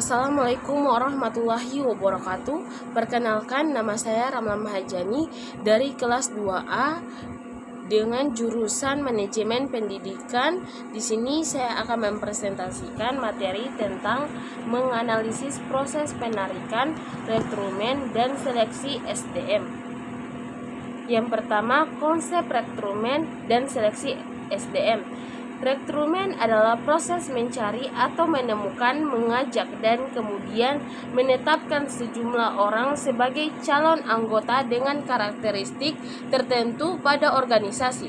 Assalamualaikum warahmatullahi wabarakatuh. Perkenalkan, nama saya Ramla Mahajani dari kelas 2A dengan jurusan Manajemen Pendidikan. Di sini saya akan mempresentasikan materi tentang menganalisis proses penarikan, rekrutmen, dan seleksi SDM. Yang pertama, konsep rekrutmen dan seleksi SDM. Rekrutmen adalah proses mencari atau menemukan, mengajak, dan kemudian menetapkan sejumlah orang sebagai calon anggota dengan karakteristik tertentu pada organisasi.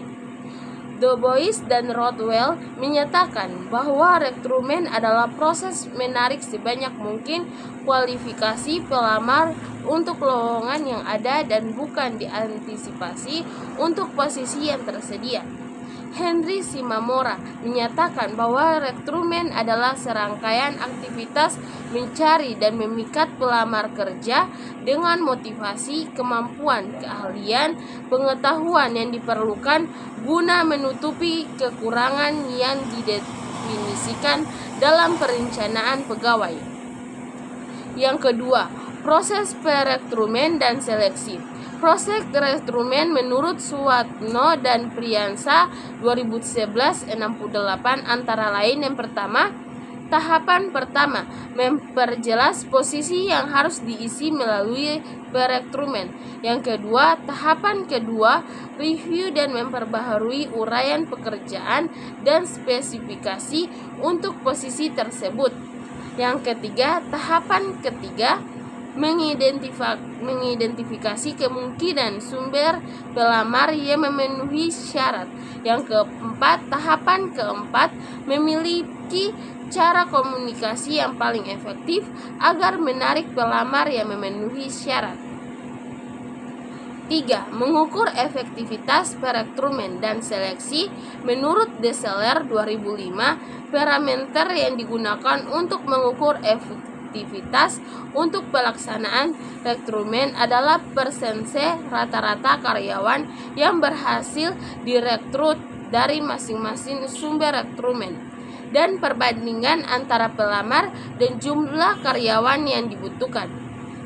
Du Bois dan Rothwell menyatakan bahwa rekrutmen adalah proses menarik sebanyak mungkin kualifikasi pelamar untuk lowongan yang ada dan bukan diantisipasi untuk posisi yang tersedia. Henry Shimamura menyatakan bahwa rekrutmen adalah serangkaian aktivitas mencari dan memikat pelamar kerja dengan motivasi, kemampuan, keahlian, pengetahuan yang diperlukan guna menutupi kekurangan yang didefinisikan dalam perencanaan pegawai. Yang kedua, proses perekrutmen dan seleksi. Proses rekrutmen menurut Suwatno dan Priyansa 2011-68 antara lain: yang pertama, tahapan pertama, memperjelas posisi yang harus diisi melalui perekrutmen. Yang kedua, tahapan kedua, review dan memperbaharui uraian pekerjaan dan spesifikasi untuk posisi tersebut. Yang ketiga, tahapan ketiga, mengidentifikasi kemungkinan sumber pelamar yang memenuhi syarat. Yang keempat, tahapan keempat, memiliki cara komunikasi yang paling efektif agar menarik pelamar yang memenuhi syarat. 3. Mengukur efektivitas perekrutmen dan seleksi. Menurut Deseler 2005, parameter yang digunakan untuk mengukur efektivitas untuk pelaksanaan rekrutmen adalah persentase rata-rata karyawan yang berhasil direkrut dari masing-masing sumber rekrutmen dan perbandingan antara pelamar dan jumlah karyawan yang dibutuhkan.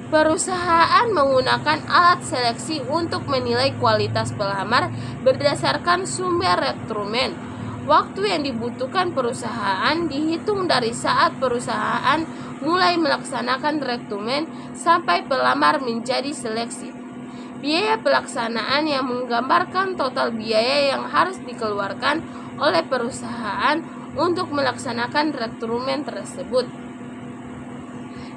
Perusahaan menggunakan alat seleksi untuk menilai kualitas pelamar berdasarkan sumber rekrutmen. Waktu yang dibutuhkan perusahaan dihitung dari saat perusahaan mulai melaksanakan rekrutmen sampai pelamar menjadi seleksi. Biaya pelaksanaan yang menggambarkan total biaya yang harus dikeluarkan oleh perusahaan untuk melaksanakan rekrutmen tersebut.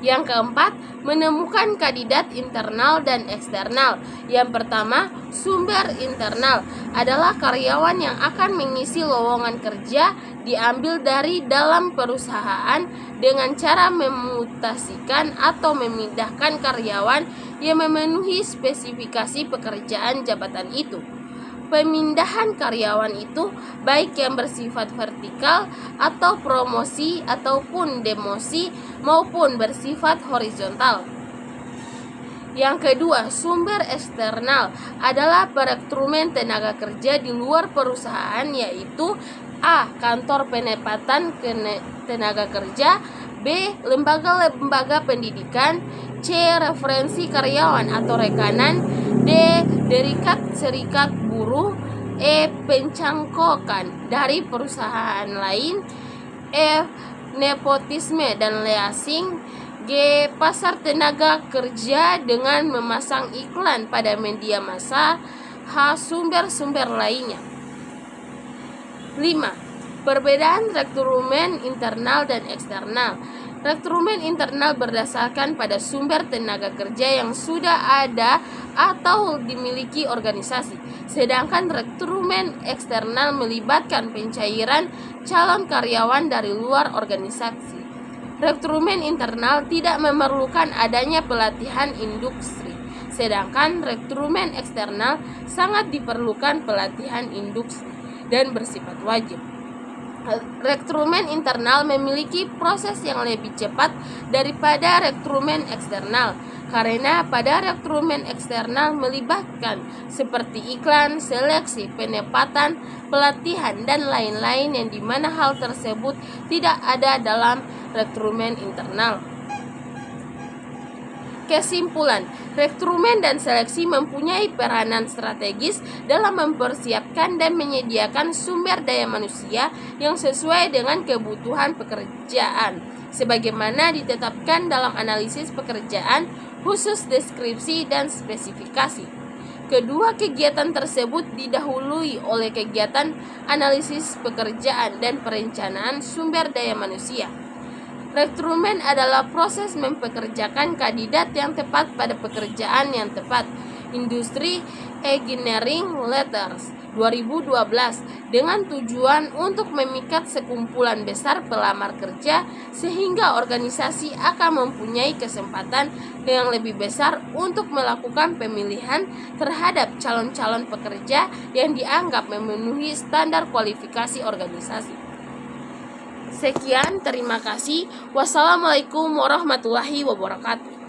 Yang keempat, menemukan kandidat internal dan eksternal. Yang pertama, sumber internal adalah karyawan yang akan mengisi lowongan kerja diambil dari dalam perusahaan dengan cara memutasikan atau memindahkan karyawan yang memenuhi spesifikasi pekerjaan jabatan itu. Pemindahan karyawan itu baik yang bersifat vertikal atau promosi ataupun demosi maupun bersifat horizontal. Yang kedua, sumber eksternal adalah perekrutmen tenaga kerja di luar perusahaan, yaitu A. Kantor penempatan tenaga kerja, B. Lembaga-lembaga pendidikan, C. Referensi karyawan atau rekanan, D. Serikat buruh, E. Pencangkokan dari perusahaan lain, F. Nepotisme dan leasing, G. Pasar tenaga kerja dengan memasang iklan pada media massa, H. Sumber-sumber lainnya. 5. Perbedaan rekrutmen internal dan eksternal. Rekrutmen internal berdasarkan pada sumber tenaga kerja yang sudah ada atau dimiliki organisasi, sedangkan rekrutmen eksternal melibatkan pencairan calon karyawan dari luar organisasi. Rekrutmen internal tidak memerlukan adanya pelatihan industri, sedangkan rekrutmen eksternal sangat diperlukan pelatihan industri dan bersifat wajib. Rekrutmen internal memiliki proses yang lebih cepat daripada rekrutmen eksternal karena pada rekrutmen eksternal melibatkan seperti iklan, seleksi, penempatan, pelatihan, dan lain-lain yang dimana hal tersebut tidak ada dalam rekrutmen internal. Kesimpulan, rekrutmen dan seleksi mempunyai peranan strategis dalam mempersiapkan dan menyediakan sumber daya manusia yang sesuai dengan kebutuhan pekerjaan, sebagaimana ditetapkan dalam analisis pekerjaan khusus deskripsi dan spesifikasi. Kedua kegiatan tersebut didahului oleh kegiatan analisis pekerjaan dan perencanaan sumber daya manusia. Rekrutmen adalah proses mempekerjakan kandidat yang tepat pada pekerjaan yang tepat. Industri Engineering Letters 2012 dengan tujuan untuk memikat sekumpulan besar pelamar kerja sehingga organisasi akan mempunyai kesempatan yang lebih besar untuk melakukan pemilihan terhadap calon-calon pekerja yang dianggap memenuhi standar kualifikasi organisasi. Sekian, terima kasih. Wassalamualaikum warahmatullahi wabarakatuh.